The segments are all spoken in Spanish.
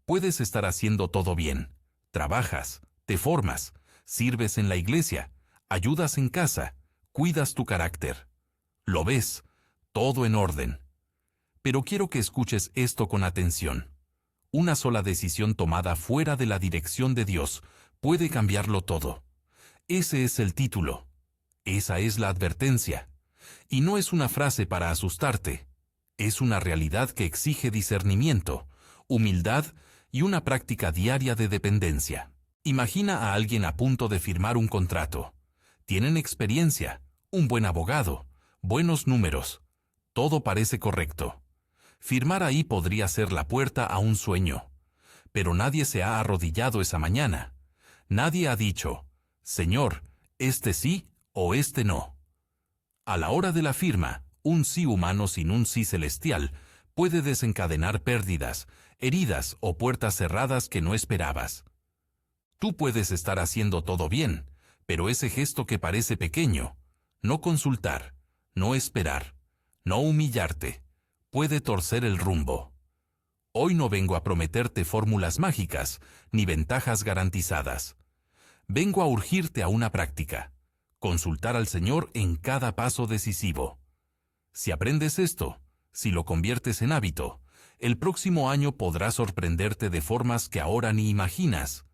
Puedes estar haciendo todo bien. Trabajas, te formas, sirves en la iglesia, ayudas en casa, cuidas tu carácter. Lo ves, todo en orden. Pero quiero que escuches esto con atención. Una sola decisión tomada fuera de la dirección de Dios puede cambiarlo todo. Ese es el título. Esa es la advertencia. Y no es una frase para asustarte. Es una realidad que exige discernimiento, humildad y una práctica diaria de dependencia. Imagina a alguien a punto de firmar un contrato. Tienen experiencia, un buen abogado, buenos números. Todo parece correcto. Firmar ahí podría ser la puerta a un sueño. Pero nadie se ha arrodillado esa mañana. Nadie ha dicho, Señor, este sí o este no. A la hora de la firma, un sí humano sin un sí celestial puede desencadenar pérdidas, heridas o puertas cerradas que no esperabas. Tú puedes estar haciendo todo bien, pero ese gesto que parece pequeño, no consultar, no esperar, no humillarte, puede torcer el rumbo. Hoy no vengo a prometerte fórmulas mágicas, ni ventajas garantizadas. Vengo a urgirte a una práctica, consultar al Señor en cada paso decisivo. Si aprendes esto, si lo conviertes en hábito, el próximo año podrás sorprenderte de formas que ahora ni imaginas.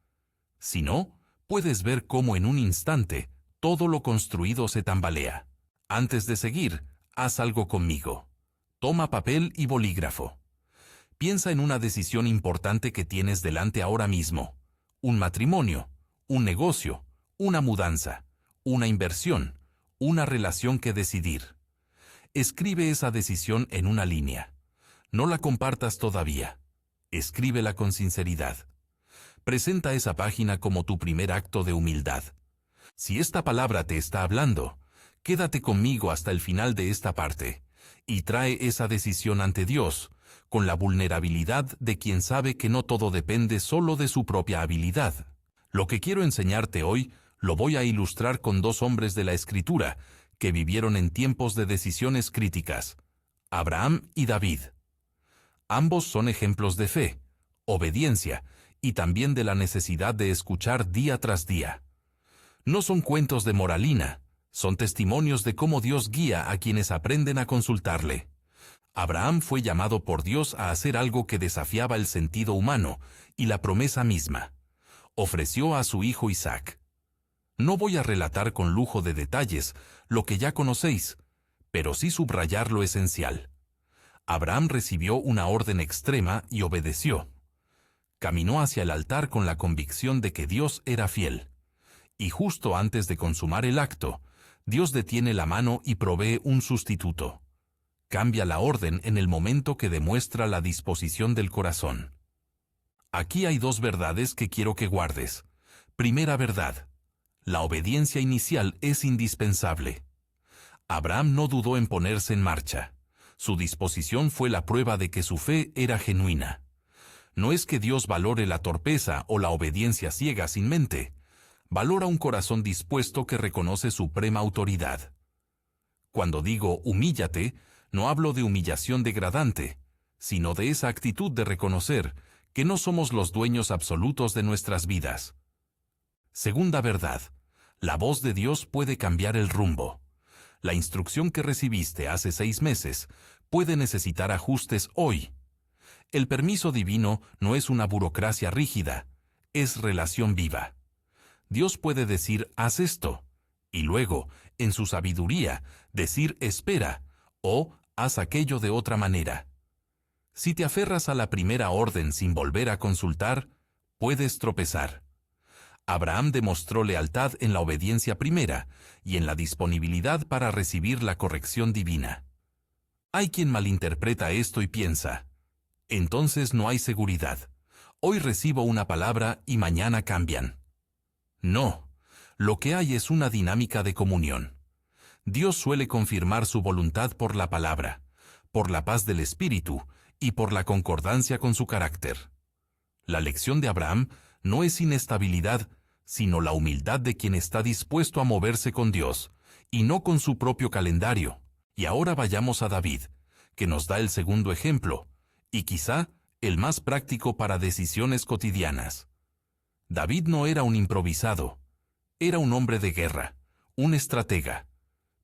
Si no, puedes ver cómo en un instante todo lo construido se tambalea. Antes de seguir, haz algo conmigo. Toma papel y bolígrafo. Piensa en una decisión importante que tienes delante ahora mismo. Un matrimonio, un negocio, una mudanza, una inversión, una relación que decidir. Escribe esa decisión en una línea. No la compartas todavía. Escríbela con sinceridad. Presenta esa página como tu primer acto de humildad. Si esta palabra te está hablando, quédate conmigo hasta el final de esta parte y trae esa decisión ante Dios, con la vulnerabilidad de quien sabe que no todo depende solo de su propia habilidad. Lo que quiero enseñarte hoy lo voy a ilustrar con dos hombres de la Escritura que vivieron en tiempos de decisiones críticas, Abraham y David. Ambos son ejemplos de fe, obediencia y también de la necesidad de escuchar día tras día. No son cuentos de moralina, son testimonios de cómo Dios guía a quienes aprenden a consultarle. Abraham fue llamado por Dios a hacer algo que desafiaba el sentido humano y la promesa misma. Ofreció a su hijo Isaac. No voy a relatar con lujo de detalles lo que ya conocéis, pero sí subrayar lo esencial. Abraham recibió una orden extrema y obedeció. Caminó hacia el altar con la convicción de que Dios era fiel. Y justo antes de consumar el acto, Dios detiene la mano y provee un sustituto. Cambia la orden en el momento que demuestra la disposición del corazón. Aquí hay dos verdades que quiero que guardes. Primera verdad: la obediencia inicial es indispensable. Abraham no dudó en ponerse en marcha. Su disposición fue la prueba de que su fe era genuina. No es que Dios valore la torpeza o la obediencia ciega sin mente. Valora un corazón dispuesto que reconoce suprema autoridad. Cuando digo humíllate, no hablo de humillación degradante, sino de esa actitud de reconocer que no somos los dueños absolutos de nuestras vidas. Segunda verdad: la voz de Dios puede cambiar el rumbo. La instrucción que recibiste hace 6 meses puede necesitar ajustes hoy. El permiso divino no es una burocracia rígida, es relación viva. Dios puede decir, haz esto, y luego, en su sabiduría, decir, espera, o haz aquello de otra manera. Si te aferras a la primera orden sin volver a consultar, puedes tropezar. Abraham demostró lealtad en la obediencia primera y en la disponibilidad para recibir la corrección divina. Hay quien malinterpreta esto y piensa, entonces no hay seguridad. Hoy recibo una palabra y mañana cambian. No, lo que hay es una dinámica de comunión. Dios suele confirmar su voluntad por la palabra, por la paz del Espíritu y por la concordancia con su carácter. La lección de Abraham no es inestabilidad, sino la humildad de quien está dispuesto a moverse con Dios, y no con su propio calendario. Y ahora vayamos a David, que nos da el segundo ejemplo, y quizá el más práctico para decisiones cotidianas. David no era un improvisado, era un hombre de guerra, un estratega.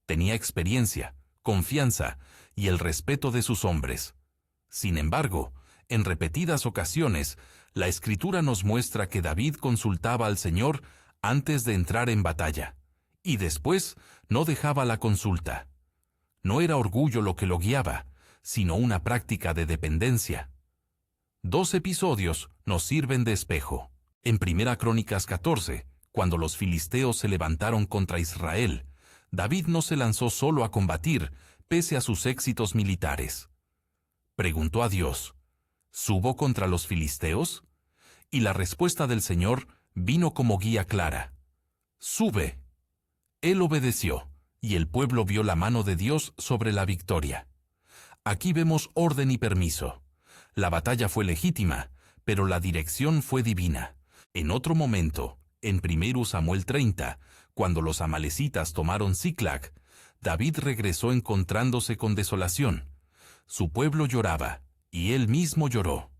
Tenía experiencia, confianza y el respeto de sus hombres. Sin embargo, en repetidas ocasiones, la Escritura nos muestra que David consultaba al Señor antes de entrar en batalla, y después no dejaba la consulta. No era orgullo lo que lo guiaba, sino una práctica de dependencia. 2 episodios nos sirven de espejo. En 1 Crónicas 14, cuando los filisteos se levantaron contra Israel, David no se lanzó solo a combatir, pese a sus éxitos militares. Preguntó a Dios, ¿subo contra los filisteos? Y la respuesta del Señor vino como guía clara. Sube. Él obedeció, y el pueblo vio la mano de Dios sobre la victoria. Aquí vemos orden y permiso. La batalla fue legítima, pero la dirección fue divina. En otro momento, en 1 Samuel 30, cuando los amalecitas tomaron Siclag, David regresó encontrándose con desolación. Su pueblo lloraba, y él mismo lloró.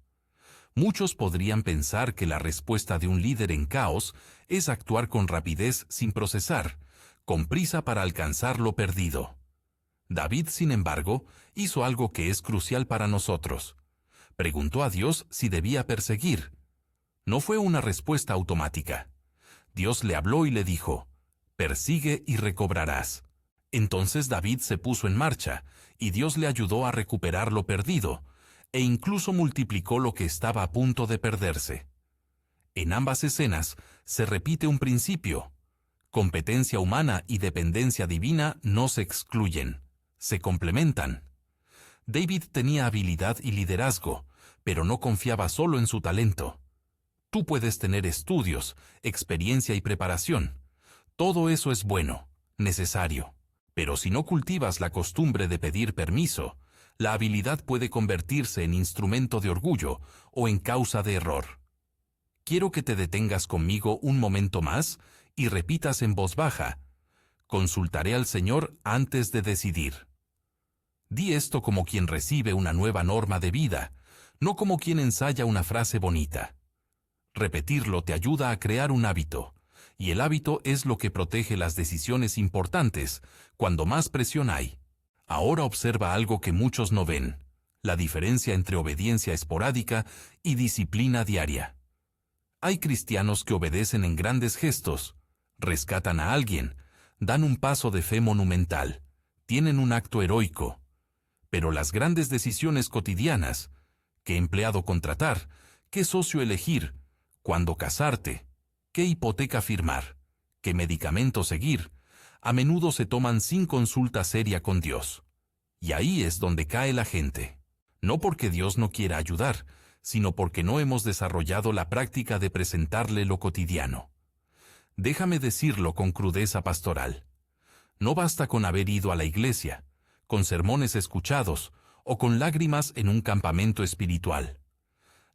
Muchos podrían pensar que la respuesta de un líder en caos es actuar con rapidez sin procesar, con prisa para alcanzar lo perdido. David, sin embargo, hizo algo que es crucial para nosotros. Preguntó a Dios si debía perseguir. No fue una respuesta automática. Dios le habló y le dijo, «Persigue y recobrarás». Entonces David se puso en marcha, y Dios le ayudó a recuperar lo perdido, e incluso multiplicó lo que estaba a punto de perderse. En ambas escenas se repite un principio. Competencia humana y dependencia divina no se excluyen, se complementan. David tenía habilidad y liderazgo, pero no confiaba solo en su talento. Tú puedes tener estudios, experiencia y preparación. Todo eso es bueno, necesario. Pero si no cultivas la costumbre de pedir permiso, la habilidad puede convertirse en instrumento de orgullo o en causa de error. Quiero que te detengas conmigo un momento más y repitas en voz baja, «Consultaré al Señor antes de decidir». Di esto como quien recibe una nueva norma de vida, no como quien ensaya una frase bonita. Repetirlo te ayuda a crear un hábito, y el hábito es lo que protege las decisiones importantes cuando más presión hay. Ahora observa algo que muchos no ven, la diferencia entre obediencia esporádica y disciplina diaria. Hay cristianos que obedecen en grandes gestos, rescatan a alguien, dan un paso de fe monumental, tienen un acto heroico. Pero las grandes decisiones cotidianas, ¿qué empleado contratar? ¿Qué socio elegir? ¿Cuándo casarte? ¿Qué hipoteca firmar? ¿Qué medicamento seguir? A menudo se toman sin consulta seria con Dios. Y ahí es donde cae la gente. No porque Dios no quiera ayudar, sino porque no hemos desarrollado la práctica de presentarle lo cotidiano. Déjame decirlo con crudeza pastoral. No basta con haber ido a la iglesia, con sermones escuchados o con lágrimas en un campamento espiritual.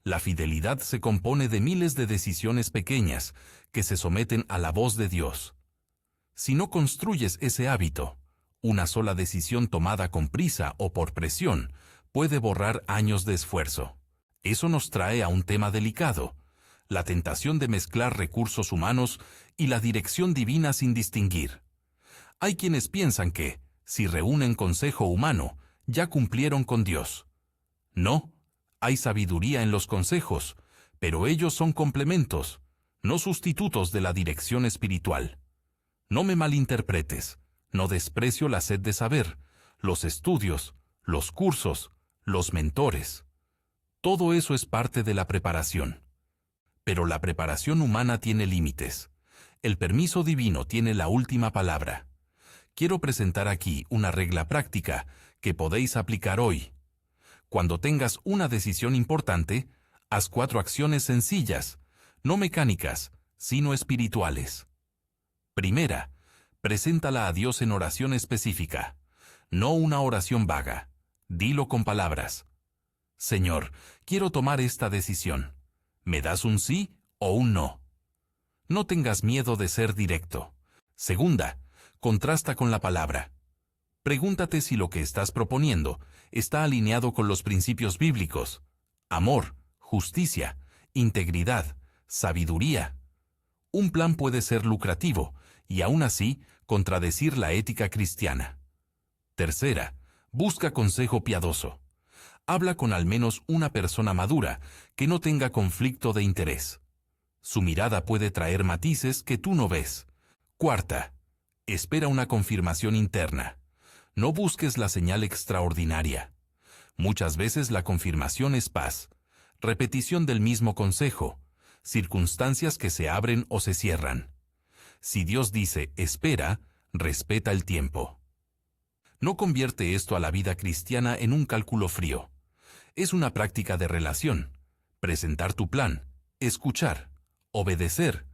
La fidelidad se compone de miles de decisiones pequeñas que se someten a la voz de Dios. Si no construyes ese hábito, una sola decisión tomada con prisa o por presión puede borrar años de esfuerzo. Eso nos trae a un tema delicado, la tentación de mezclar recursos humanos y la dirección divina sin distinguir. Hay quienes piensan que, si reúnen consejo humano, ya cumplieron con Dios. No, hay sabiduría en los consejos, pero ellos son complementos, no sustitutos de la dirección espiritual. No me malinterpretes, no desprecio la sed de saber, los estudios, los cursos, los mentores. Todo eso es parte de la preparación. Pero la preparación humana tiene límites. El permiso divino tiene la última palabra. Quiero presentar aquí una regla práctica que podéis aplicar hoy. Cuando tengas una decisión importante, haz 4 acciones sencillas, no mecánicas, sino espirituales. Primera, preséntala a Dios en oración específica, no una oración vaga. Dilo con palabras. Señor, quiero tomar esta decisión. ¿Me das un sí o un no? No tengas miedo de ser directo. Segunda, contrasta con la palabra. Pregúntate si lo que estás proponiendo está alineado con los principios bíblicos. amor, justicia, integridad, sabiduría. Un plan puede ser lucrativo y aún así contradecir la ética cristiana. Tercera, busca consejo piadoso. Habla con al menos una persona madura que no tenga conflicto de interés. Su mirada puede traer matices que tú no ves. Cuarta, espera una confirmación interna. No busques la señal extraordinaria. Muchas veces la confirmación es paz, repetición del mismo consejo, circunstancias que se abren o se cierran. Si Dios dice espera, respeta el tiempo. No convierte esto a la vida cristiana en un cálculo frío. Es una práctica de relación. Presentar tu plan, escuchar, obedecer.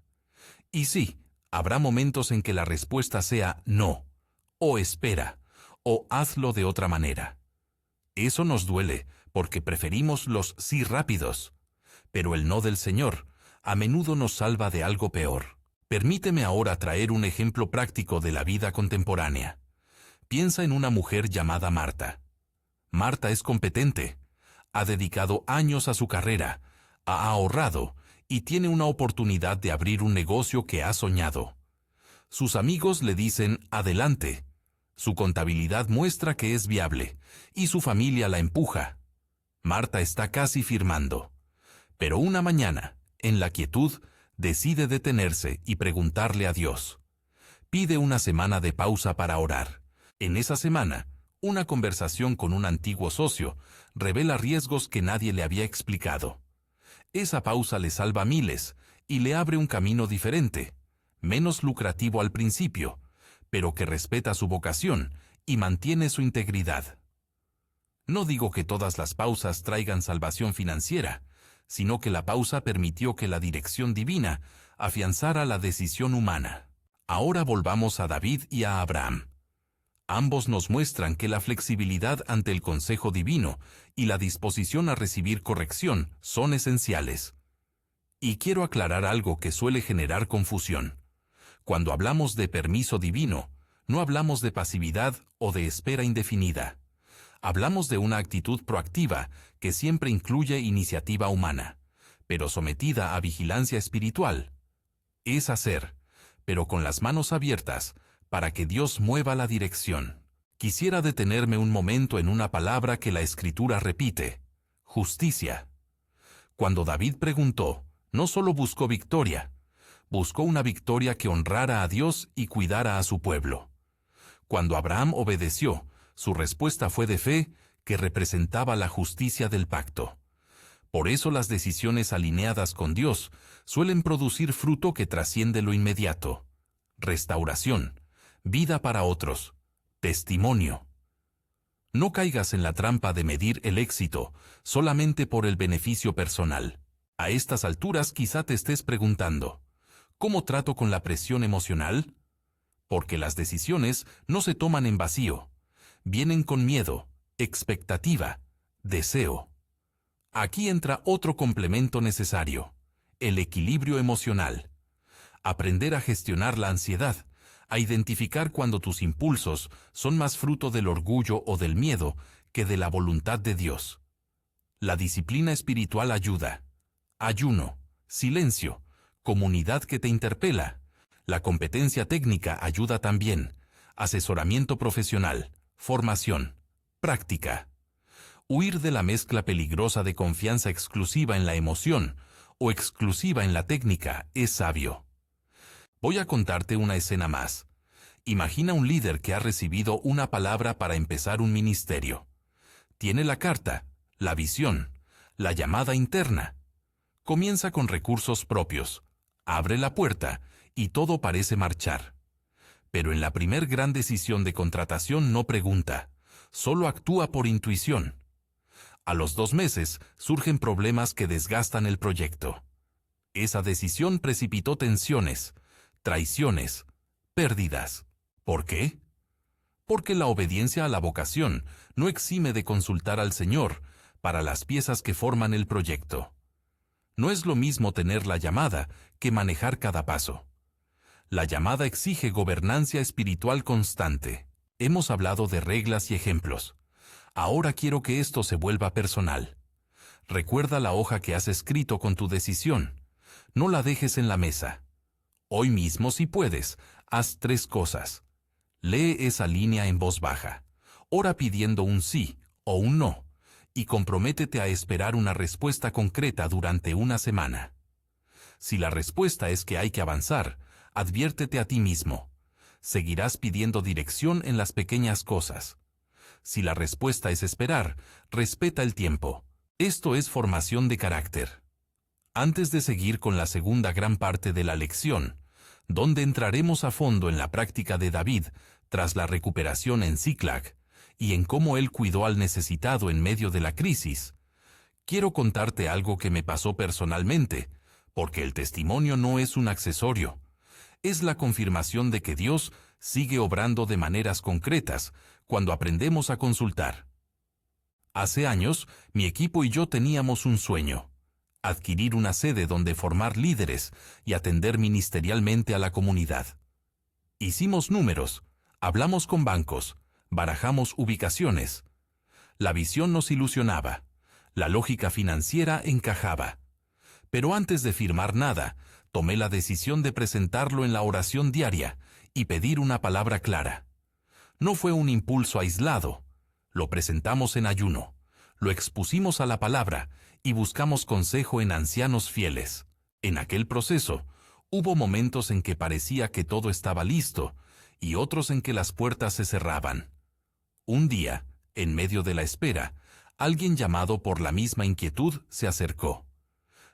Y sí, habrá momentos en que la respuesta sea no, o espera, o hazlo de otra manera. Eso nos duele porque preferimos los sí rápidos. Pero el no del Señor a menudo nos salva de algo peor. Permíteme ahora traer un ejemplo práctico de la vida contemporánea. Piensa en una mujer llamada Marta. Marta es competente, ha dedicado años a su carrera, ha ahorrado y tiene una oportunidad de abrir un negocio que ha soñado. Sus amigos le dicen adelante. Su contabilidad muestra que es viable y su familia la empuja. Marta está casi firmando. Pero una mañana, en la quietud, decide detenerse y preguntarle a Dios. Pide una semana de pausa para orar. En esa semana, una conversación con un antiguo socio revela riesgos que nadie le había explicado. Esa pausa le salva miles y le abre un camino diferente, menos lucrativo al principio, pero que respeta su vocación y mantiene su integridad. No digo que todas las pausas traigan salvación financiera, sino que la pausa permitió que la dirección divina afianzara la decisión humana. Ahora volvamos a David y a Abraham. Ambos nos muestran que la flexibilidad ante el consejo divino y la disposición a recibir corrección son esenciales. Y quiero aclarar algo que suele generar confusión. Cuando hablamos de permiso divino, no hablamos de pasividad o de espera indefinida. Hablamos de una actitud proactiva que siempre incluye iniciativa humana, pero sometida a vigilancia espiritual. Es hacer, pero con las manos abiertas, para que Dios mueva la dirección. Quisiera detenerme un momento en una palabra que la Escritura repite: justicia. Cuando David preguntó, no solo buscó victoria, buscó una victoria que honrara a Dios y cuidara a su pueblo. Cuando Abraham obedeció, su respuesta fue de fe, que representaba la justicia del pacto. Por eso las decisiones alineadas con Dios suelen producir fruto que trasciende lo inmediato. Restauración, vida para otros, testimonio. No caigas en la trampa de medir el éxito solamente por el beneficio personal. A estas alturas quizá te estés preguntando, ¿cómo trato con la presión emocional? Porque las decisiones no se toman en vacío. Vienen con miedo, expectativa, deseo. Aquí entra otro complemento necesario: el equilibrio emocional. Aprender a gestionar la ansiedad, a identificar cuando tus impulsos son más fruto del orgullo o del miedo que de la voluntad de Dios. La disciplina espiritual ayuda. Ayuno, silencio, comunidad que te interpela. La competencia técnica ayuda también. Asesoramiento profesional, formación, práctica. Huir de la mezcla peligrosa de confianza exclusiva en la emoción o exclusiva en la técnica es sabio. Voy a contarte una escena más. Imagina un líder que ha recibido una palabra para empezar un ministerio. Tiene la carta, la visión, la llamada interna. Comienza con recursos propios, abre la puerta y todo parece marchar. Pero en la primer gran decisión de contratación no pregunta, solo actúa por intuición. A los 2 meses surgen problemas que desgastan el proyecto. Esa decisión precipitó tensiones, traiciones, pérdidas. ¿Por qué? Porque la obediencia a la vocación no exime de consultar al Señor para las piezas que forman el proyecto. No es lo mismo tener la llamada que manejar cada paso. La llamada exige gobernancia espiritual constante. Hemos hablado de reglas y ejemplos. Ahora quiero que esto se vuelva personal. Recuerda la hoja que has escrito con tu decisión. No la dejes en la mesa. Hoy mismo, si puedes, haz 3 cosas. Lee esa línea en voz baja. Ora pidiendo un sí o un no, y comprométete a esperar una respuesta concreta durante una semana. Si la respuesta es que hay que avanzar, adviértete a ti mismo. Seguirás pidiendo dirección en las pequeñas cosas. Si la respuesta es esperar, respeta el tiempo. Esto es formación de carácter. Antes de seguir con la segunda gran parte de la lección, donde entraremos a fondo en la práctica de David tras la recuperación en Ziklag y en cómo él cuidó al necesitado en medio de la crisis, quiero contarte algo que me pasó personalmente, porque el testimonio no es un accesorio. Es la confirmación de que Dios sigue obrando de maneras concretas cuando aprendemos a consultar. Hace años, mi equipo y yo teníamos un sueño: adquirir una sede donde formar líderes y atender ministerialmente a la comunidad. Hicimos números, hablamos con bancos, barajamos ubicaciones. La visión nos ilusionaba, la lógica financiera encajaba. Pero antes de firmar nada, tomé la decisión de presentarlo en la oración diaria y pedir una palabra clara. No fue un impulso aislado. Lo presentamos en ayuno, lo expusimos a la palabra y buscamos consejo en ancianos fieles. En aquel proceso, hubo momentos en que parecía que todo estaba listo y otros en que las puertas se cerraban. Un día, en medio de la espera, alguien llamado por la misma inquietud se acercó.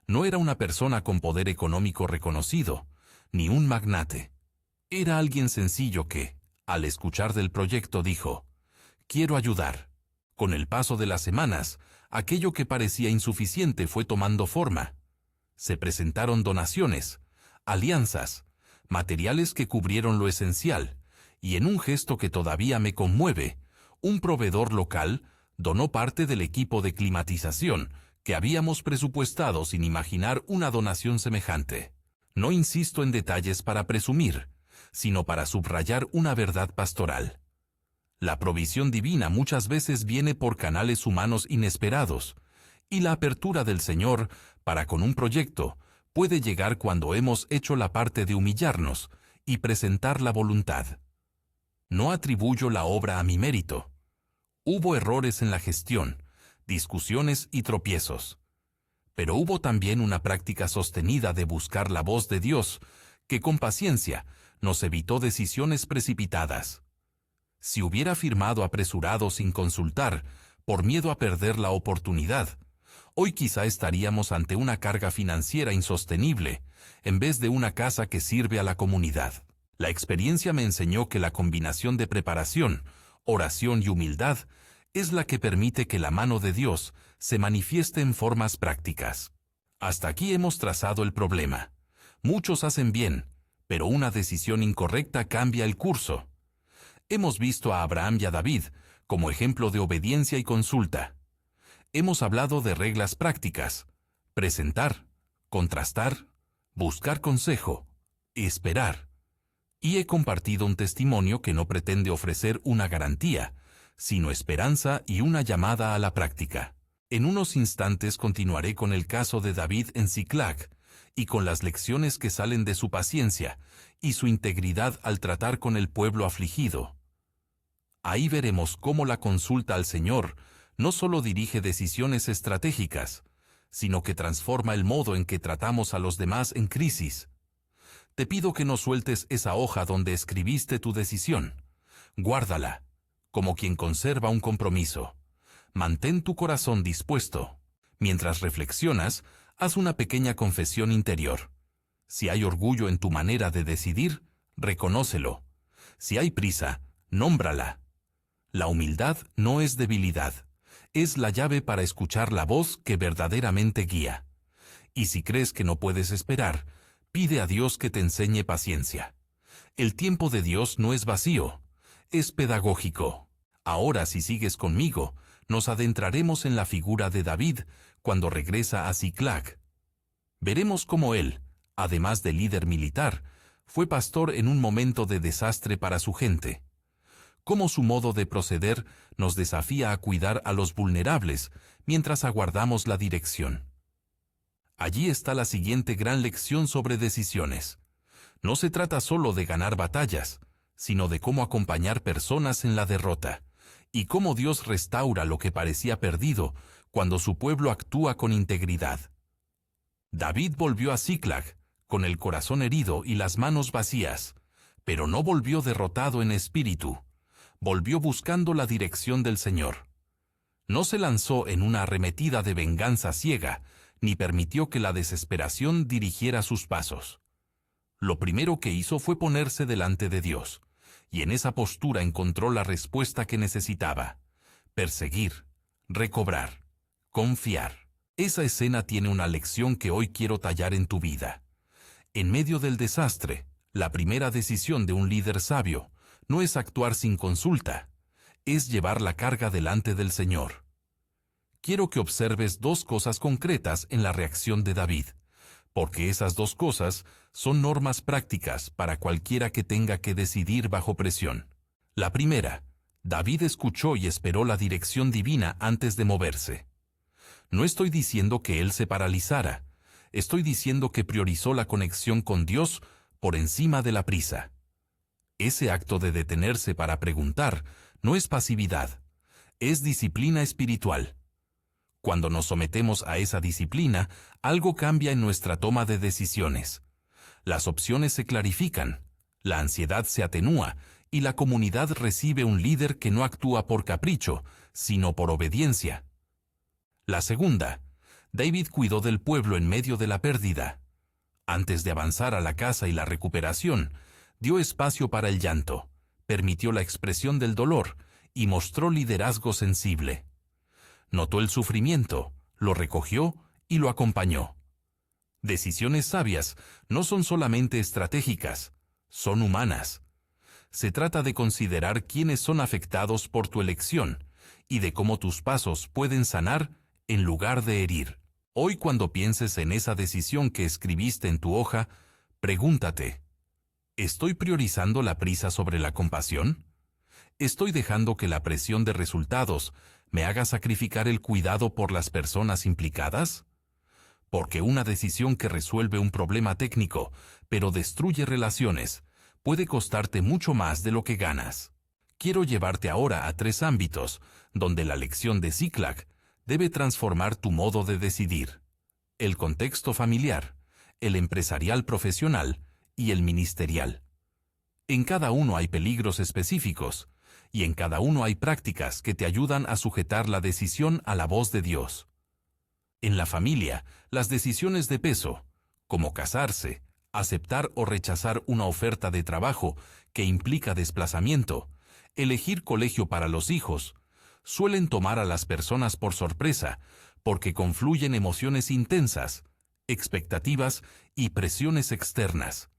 No era una persona con poder económico reconocido, ni un magnate. Era alguien sencillo que, al escuchar del proyecto, dijo: «Quiero ayudar». Con el paso de las semanas, aquello que parecía insuficiente fue tomando forma. Se presentaron donaciones, alianzas, materiales que cubrieron lo esencial, y en un gesto que todavía me conmueve, un proveedor local donó parte del equipo de climatización que habíamos presupuestado sin imaginar una donación semejante. No insisto en detalles para presumir, sino para subrayar una verdad pastoral. La provisión divina muchas veces viene por canales humanos inesperados, y la apertura del Señor para con un proyecto puede llegar cuando hemos hecho la parte de humillarnos y presentar la voluntad. No atribuyo la obra a mi mérito. Hubo errores en la gestión, discusiones y tropiezos. Pero hubo también una práctica sostenida de buscar la voz de Dios, que con paciencia nos evitó decisiones precipitadas. Si hubiera firmado apresurado sin consultar, por miedo a perder la oportunidad, hoy quizá estaríamos ante una carga financiera insostenible, en vez de una casa que sirve a la comunidad. La experiencia me enseñó que la combinación de preparación, oración y humildad es la que permite que la mano de Dios se manifieste en formas prácticas. Hasta aquí hemos trazado el problema. Muchos hacen bien, pero una decisión incorrecta cambia el curso. Hemos visto a Abraham y a David como ejemplo de obediencia y consulta. Hemos hablado de reglas prácticas: presentar, contrastar, buscar consejo, esperar. Y he compartido un testimonio que no pretende ofrecer una garantía, sino esperanza y una llamada a la práctica. En unos instantes continuaré con el caso de David en Ziklag y con las lecciones que salen de su paciencia y su integridad al tratar con el pueblo afligido. Ahí veremos cómo la consulta al Señor no solo dirige decisiones estratégicas, sino que transforma el modo en que tratamos a los demás en crisis. Te pido que no sueltes esa hoja donde escribiste tu decisión. Guárdala, como quien conserva un compromiso. Mantén tu corazón dispuesto. Mientras reflexionas, haz una pequeña confesión interior. Si hay orgullo en tu manera de decidir, reconócelo. Si hay prisa, nómbrala. La humildad no es debilidad, es la llave para escuchar la voz que verdaderamente guía. Y si crees que no puedes esperar, pide a Dios que te enseñe paciencia. El tiempo de Dios no es vacío, es pedagógico. Ahora, si sigues conmigo, nos adentraremos en la figura de David cuando regresa a Ziklag. Veremos cómo él, además de líder militar, fue pastor en un momento de desastre para su gente. cómo su modo de proceder nos desafía a cuidar a los vulnerables mientras aguardamos la dirección. Allí está la siguiente gran lección sobre decisiones. No se trata solo de ganar batallas, sino de cómo acompañar personas en la derrota, y cómo Dios restaura lo que parecía perdido cuando su pueblo actúa con integridad. David volvió a Siclag, con el corazón herido y las manos vacías, pero no volvió derrotado en espíritu. Volvió buscando la dirección del Señor. No se lanzó en una arremetida de venganza ciega, ni permitió que la desesperación dirigiera sus pasos. Lo primero que hizo fue ponerse delante de Dios, y en esa postura encontró la respuesta que necesitaba: perseguir, recobrar, confiar. Esa escena tiene una lección que hoy quiero tallar en tu vida. En medio del desastre, la primera decisión de un líder sabio no es actuar sin consulta, es llevar la carga delante del Señor. Quiero que observes dos cosas concretas en la reacción de David, porque esas dos cosas son normas prácticas para cualquiera que tenga que decidir bajo presión. La primera, David escuchó y esperó la dirección divina antes de moverse. No estoy diciendo que él se paralizara, estoy diciendo que priorizó la conexión con Dios por encima de la prisa. Ese acto de detenerse para preguntar no es pasividad, es disciplina espiritual. Cuando nos sometemos a esa disciplina, algo cambia en nuestra toma de decisiones. Las opciones se clarifican, la ansiedad se atenúa y la comunidad recibe un líder que no actúa por capricho, sino por obediencia. La segunda, David cuidó del pueblo en medio de la pérdida. Antes de avanzar a la casa y la recuperación, dio espacio para el llanto, permitió la expresión del dolor y mostró liderazgo sensible. Notó el sufrimiento, lo recogió y lo acompañó. Decisiones sabias no son solamente estratégicas, son humanas. Se trata de considerar quiénes son afectados por tu elección y de cómo tus pasos pueden sanar en lugar de herir. Hoy, cuando pienses en esa decisión que escribiste en tu hoja, pregúntate: ¿estoy priorizando la prisa sobre la compasión? ¿Estoy dejando que la presión de resultados me haga sacrificar el cuidado por las personas implicadas? Porque una decisión que resuelve un problema técnico, pero destruye relaciones, puede costarte mucho más de lo que ganas. Quiero llevarte ahora a 3 ámbitos donde la lección de Siclag debe transformar tu modo de decidir: el contexto familiar, el empresarial profesional y el ministerial. En cada uno hay peligros específicos, y en cada uno hay prácticas que te ayudan a sujetar la decisión a la voz de Dios. En la familia, las decisiones de peso, como casarse, aceptar o rechazar una oferta de trabajo que implica desplazamiento, elegir colegio para los hijos, suelen tomar a las personas por sorpresa porque confluyen emociones intensas, expectativas y presiones externas.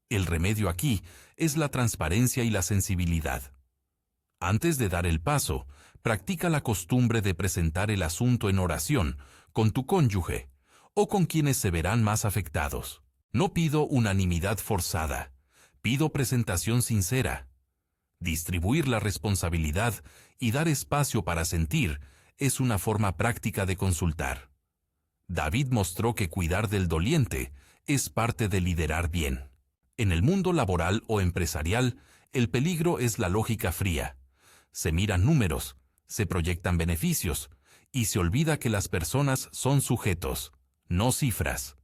El remedio aquí es la transparencia y la sensibilidad. Antes de dar el paso, practica la costumbre de presentar el asunto en oración con tu cónyuge o con quienes se verán más afectados. No pido unanimidad forzada, pido presentación sincera. Distribuir la responsabilidad y dar espacio para sentir es una forma práctica de consultar. David mostró que cuidar del doliente es parte de liderar bien. En el mundo laboral o empresarial, el peligro es la lógica fría. Se miran números, se proyectan beneficios, y se olvida que las personas son sujetos, no cifras.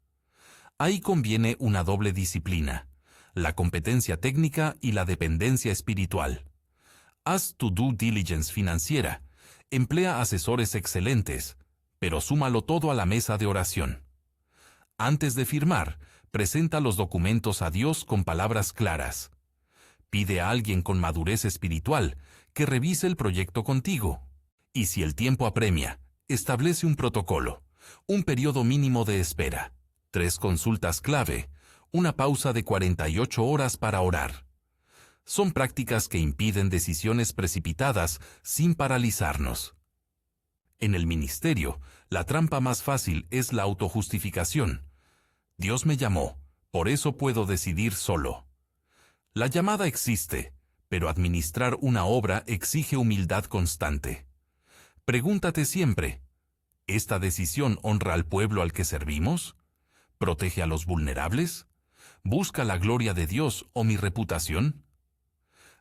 Ahí conviene una doble disciplina: la competencia técnica y la dependencia espiritual. Haz tu due diligence financiera, emplea asesores excelentes, pero súmalo todo a la mesa de oración. Antes de firmar, presenta los documentos a Dios con palabras claras. Pide a alguien con madurez espiritual que revise el proyecto contigo. Y si el tiempo apremia, establece un protocolo, un periodo mínimo de espera, 3 consultas clave, una pausa de 48 horas para orar. Son prácticas que impiden decisiones precipitadas sin paralizarnos. En el ministerio, la trampa más fácil es la autojustificación. Dios me llamó, por eso puedo decidir solo. La llamada existe, Pero administrar una obra exige humildad constante. Pregúntate siempre, ¿esta decisión honra al pueblo al que servimos? ¿Protege a los vulnerables? ¿Busca la gloria de Dios o mi reputación?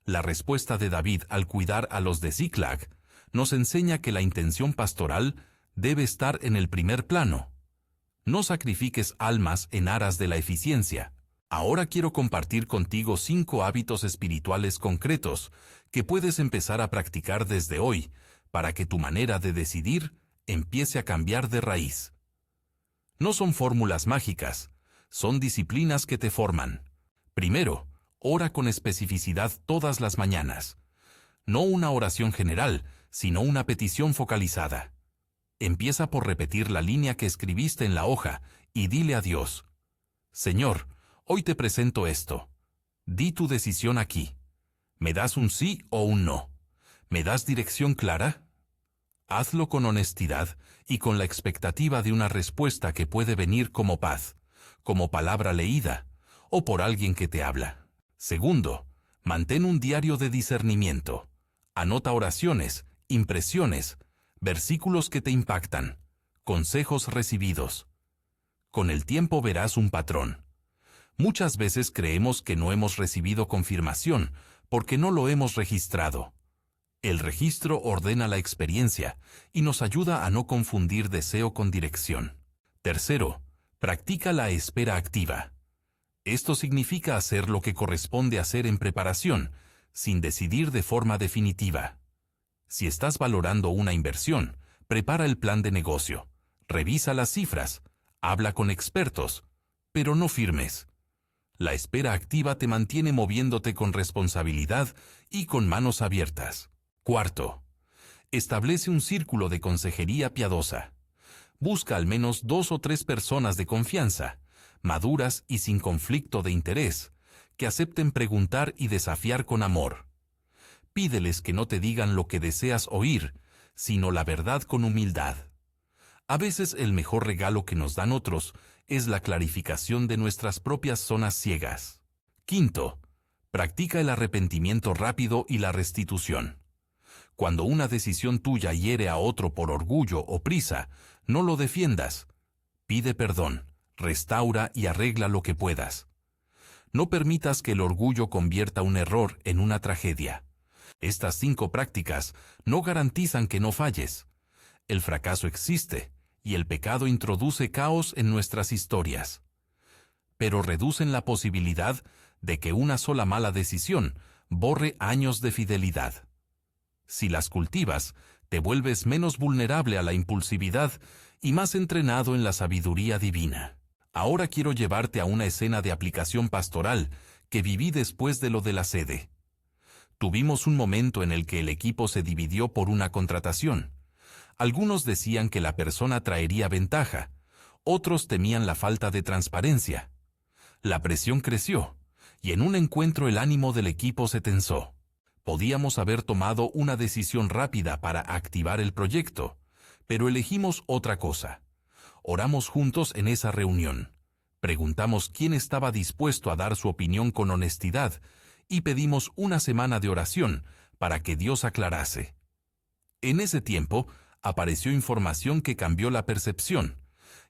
La respuesta de David al cuidar a los de Ziklag nos enseña que la intención pastoral debe estar en el primer plano. No sacrifiques almas en aras de la eficiencia. Ahora quiero compartir contigo 5 hábitos espirituales concretos que puedes empezar a practicar desde hoy para que tu manera de decidir empiece a cambiar de raíz. No son fórmulas mágicas, son disciplinas que te forman. Primero, ora con especificidad todas las mañanas. No una oración general, sino una petición focalizada. Empieza por repetir la línea que escribiste en la hoja y dile a Dios: Señor, hoy te presento esto. Di tu decisión aquí. ¿Me das un sí o un no? ¿Me das dirección clara? Hazlo con honestidad y con la expectativa de una respuesta que puede venir como paz, como palabra leída o por alguien que te habla. Segundo, mantén un diario de discernimiento. Anota oraciones, impresiones, versículos que te impactan, consejos recibidos. Con el tiempo verás un patrón. Muchas veces creemos que no hemos recibido confirmación porque no lo hemos registrado. El registro ordena la experiencia y nos ayuda a no confundir deseo con dirección. Tercero, practica la espera activa. Esto significa hacer lo que corresponde hacer en preparación, sin decidir de forma definitiva. Si estás valorando una inversión, prepara el plan de negocio, revisa las cifras, habla con expertos, pero no firmes. La espera activa te mantiene moviéndote con responsabilidad y con manos abiertas. Cuarto, establece un círculo de consejería piadosa. Busca al menos 2 o 3 personas de confianza, maduras y sin conflicto de interés, que acepten preguntar y desafiar con amor. Pídeles que no te digan lo que deseas oír, sino la verdad con humildad. A veces el mejor regalo que nos dan otros es la clarificación de nuestras propias zonas ciegas. Quinto, practica el arrepentimiento rápido y la restitución. Cuando una decisión tuya hiere a otro por orgullo o prisa, no lo defiendas. Pide perdón, restaura y arregla lo que puedas. No permitas que el orgullo convierta un error en una tragedia. Estas 5 prácticas no garantizan que no falles. El fracaso existe, y el pecado introduce caos en nuestras historias. Pero reducen la posibilidad de que una sola mala decisión borre años de fidelidad. Si las cultivas, te vuelves menos vulnerable a la impulsividad y más entrenado en la sabiduría divina. Ahora quiero llevarte a una escena de aplicación pastoral que viví después de lo de la sede. Tuvimos un momento en el que el equipo se dividió por una contratación. Algunos decían que la persona traería ventaja, otros temían la falta de transparencia. La presión creció, y en un encuentro el ánimo del equipo se tensó. Podíamos haber tomado una decisión rápida para activar el proyecto, pero elegimos otra cosa. Oramos juntos en esa reunión. Preguntamos quién estaba dispuesto a dar su opinión con honestidad y pedimos una semana de oración para que Dios aclarase. En ese tiempo, apareció información que cambió la percepción,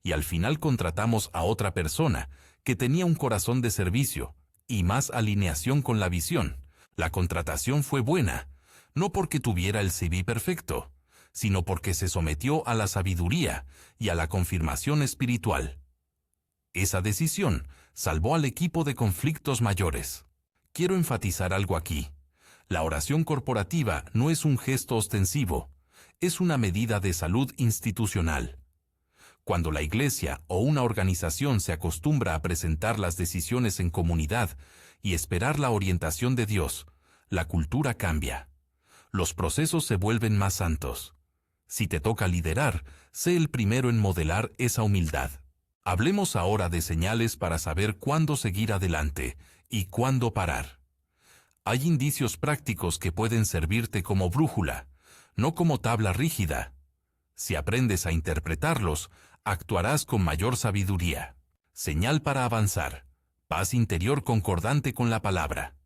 y al final contratamos a otra persona que tenía un corazón de servicio y más alineación con la visión. La contratación fue buena, no porque tuviera el CV perfecto, sino porque se sometió a la sabiduría y a la confirmación espiritual. Esa decisión salvó al equipo de conflictos mayores. Quiero enfatizar algo aquí. La oración corporativa no es un gesto ostensivo, es una medida de salud institucional. Cuando la iglesia o una organización se acostumbra a presentar las decisiones en comunidad y esperar la orientación de Dios, la cultura cambia. Los procesos se vuelven más santos. Si te toca liderar, sé el primero en modelar esa humildad. Hablemos ahora de señales para saber cuándo seguir adelante y cuándo parar. Hay indicios prácticos que pueden servirte como brújula, no como tabla rígida. Si aprendes a interpretarlos, actuarás con mayor sabiduría. Señal para avanzar. Paz interior concordante con la palabra.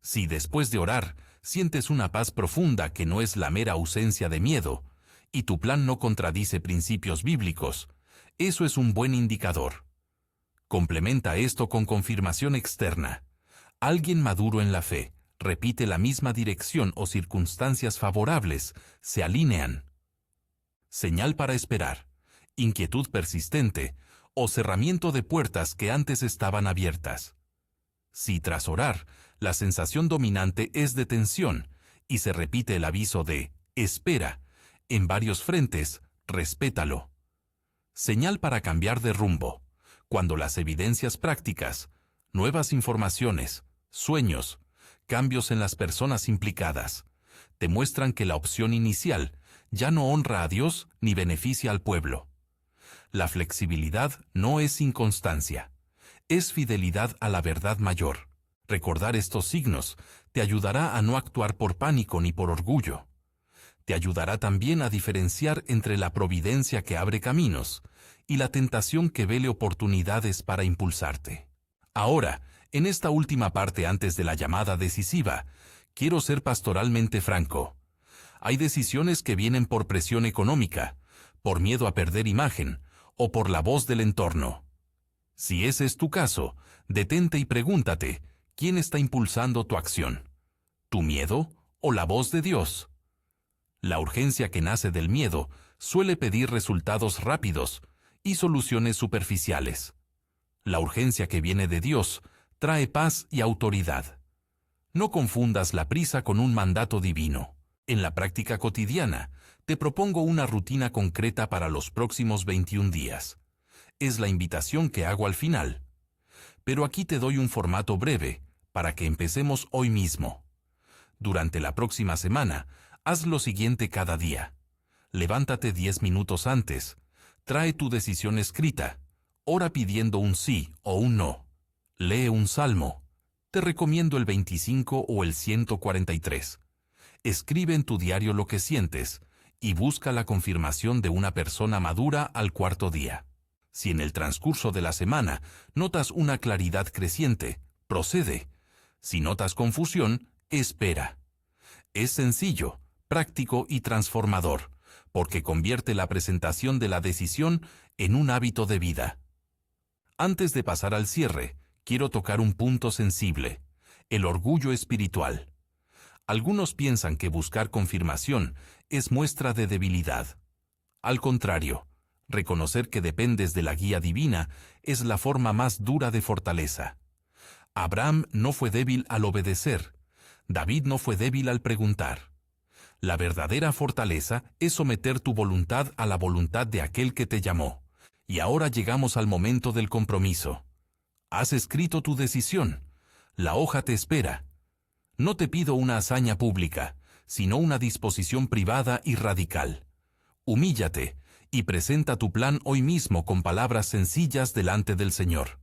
Si después de orar sientes una paz profunda que no es la mera ausencia de miedo, y tu plan no contradice principios bíblicos, eso es un buen indicador. Complementa esto con confirmación externa. Alguien maduro en la fe repite la misma dirección o circunstancias favorables se alinean. Señal para esperar, inquietud persistente o cerramiento de puertas que antes estaban abiertas. Si tras orar, la sensación dominante es de tensión y se repite el aviso de «espera» en varios frentes, respétalo. Señal para cambiar de rumbo, cuando las evidencias prácticas, nuevas informaciones, sueños, cambios en las personas implicadas, te muestran que la opción inicial ya no honra a Dios ni beneficia al pueblo. La flexibilidad no es inconstancia, es fidelidad a la verdad mayor. Recordar estos signos te ayudará a no actuar por pánico ni por orgullo. Te ayudará también a diferenciar entre la providencia que abre caminos y la tentación que vele oportunidades para impulsarte. Ahora, en esta última parte antes de la llamada decisiva, quiero ser pastoralmente franco. Hay decisiones que vienen por presión económica, por miedo a perder imagen o por la voz del entorno. Si ese es tu caso, detente y pregúntate, ¿quién está impulsando tu acción? ¿Tu miedo o la voz de Dios? La urgencia que nace del miedo suele pedir resultados rápidos y soluciones superficiales. La urgencia que viene de Dios trae paz y autoridad. No confundas la prisa con un mandato divino. En la práctica cotidiana, te propongo una rutina concreta para los próximos 21 días. Es la invitación que hago al final. Pero aquí te doy un formato breve para que empecemos hoy mismo. Durante la próxima semana, haz lo siguiente cada día. Levántate 10 minutos antes, trae tu decisión escrita, ora pidiendo un sí o un no. Lee un salmo. Te recomiendo el 25 o el 143. Escribe en tu diario lo que sientes y busca la confirmación de una persona madura al cuarto día. Si en el transcurso de la semana notas una claridad creciente, procede. Si notas confusión, espera. Es sencillo, práctico y transformador, porque convierte la presentación de la decisión en un hábito de vida. Antes de pasar al cierre, quiero tocar un punto sensible: el orgullo espiritual. Algunos piensan que buscar confirmación es muestra de debilidad. Al contrario, reconocer que dependes de la guía divina es la forma más dura de fortaleza. Abraham no fue débil al obedecer. David no fue débil al preguntar. La verdadera fortaleza es someter tu voluntad a la voluntad de aquel que te llamó. Y ahora llegamos al momento del compromiso. Has escrito tu decisión. La hoja te espera. No te pido una hazaña pública, sino una disposición privada y radical. Humíllate y presenta tu plan hoy mismo con palabras sencillas delante del Señor.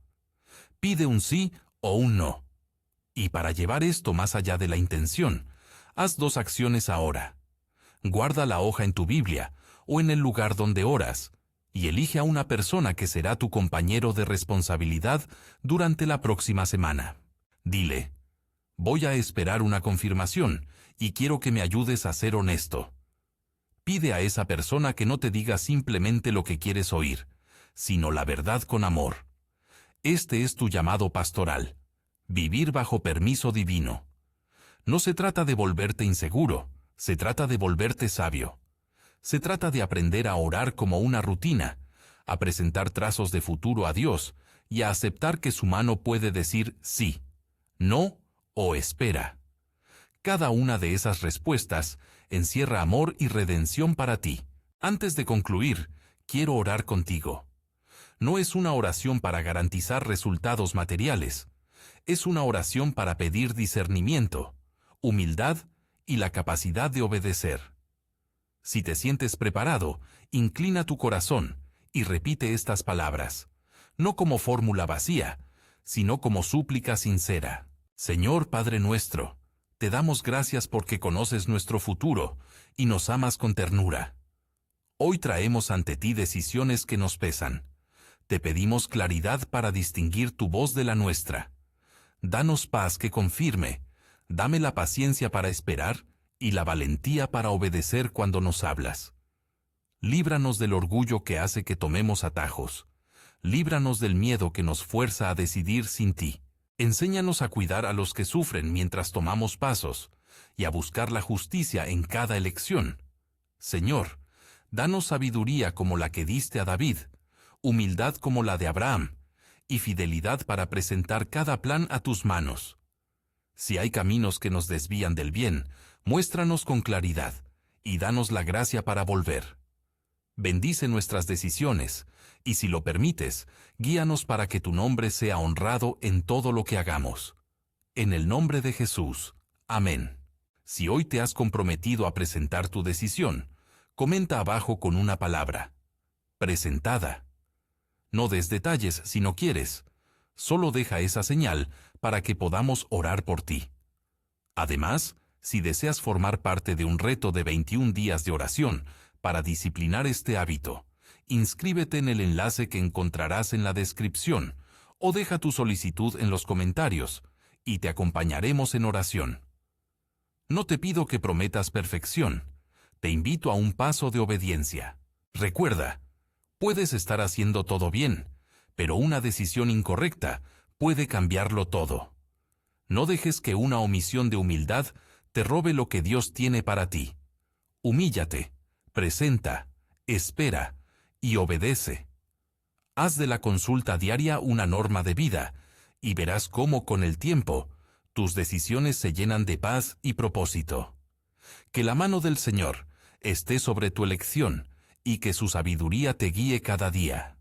Pide un sí o un no. Y para llevar esto más allá de la intención, haz dos acciones ahora. Guarda la hoja en tu Biblia o en el lugar donde oras, y elige a una persona que será tu compañero de responsabilidad durante la próxima semana. Dile: voy a esperar una confirmación y quiero que me ayudes a ser honesto. Pide a esa persona que no te diga simplemente lo que quieres oír, sino la verdad con amor. Este es tu llamado pastoral: vivir bajo permiso divino. No se trata de volverte inseguro, se trata de volverte sabio. Se trata de aprender a orar como una rutina, a presentar trazos de futuro a Dios y a aceptar que su mano puede decir sí, no o espera. Cada una de esas respuestas encierra amor y redención para ti. Antes de concluir, quiero orar contigo. No es una oración para garantizar resultados materiales. Es una oración para pedir discernimiento, humildad y la capacidad de obedecer. Si te sientes preparado, inclina tu corazón y repite estas palabras, no como fórmula vacía, sino como súplica sincera. Señor Padre nuestro, te damos gracias porque conoces nuestro futuro y nos amas con ternura. Hoy traemos ante ti decisiones que nos pesan. Te pedimos claridad para distinguir tu voz de la nuestra. Danos paz que confirme, Dame la paciencia para esperar y la valentía para obedecer cuando nos hablas. Líbranos del orgullo que hace que tomemos atajos. Líbranos del miedo que nos fuerza a decidir sin ti. Enséñanos a cuidar a los que sufren mientras tomamos pasos y a buscar la justicia en cada elección. Señor, danos sabiduría como la que diste a David, humildad como la de Abraham, y fidelidad para presentar cada plan a tus manos. Si hay caminos que nos desvían del bien, muéstranos con claridad, y danos la gracia para volver. Bendice nuestras decisiones, y si lo permites, guíanos para que tu nombre sea honrado en todo lo que hagamos. En el nombre de Jesús. Amén. Si hoy te has comprometido a presentar tu decisión, comenta abajo con una palabra. Presentada. No des detalles si no quieres. Solo deja esa señal para que podamos orar por ti. Además, si deseas formar parte de un reto de 21 días de oración para disciplinar este hábito, inscríbete en el enlace que encontrarás en la descripción o deja tu solicitud en los comentarios y te acompañaremos en oración. No te pido que prometas perfección, te invito a un paso de obediencia. Recuerda, puedes estar haciendo todo bien, pero una decisión incorrecta puede cambiarlo todo. No dejes que una omisión de humildad te robe lo que Dios tiene para ti. Humíllate, presenta, espera y obedece. Haz de la consulta diaria una norma de vida y verás cómo con el tiempo tus decisiones se llenan de paz y propósito. Que la mano del Señor esté sobre tu elección y que su sabiduría te guíe cada día.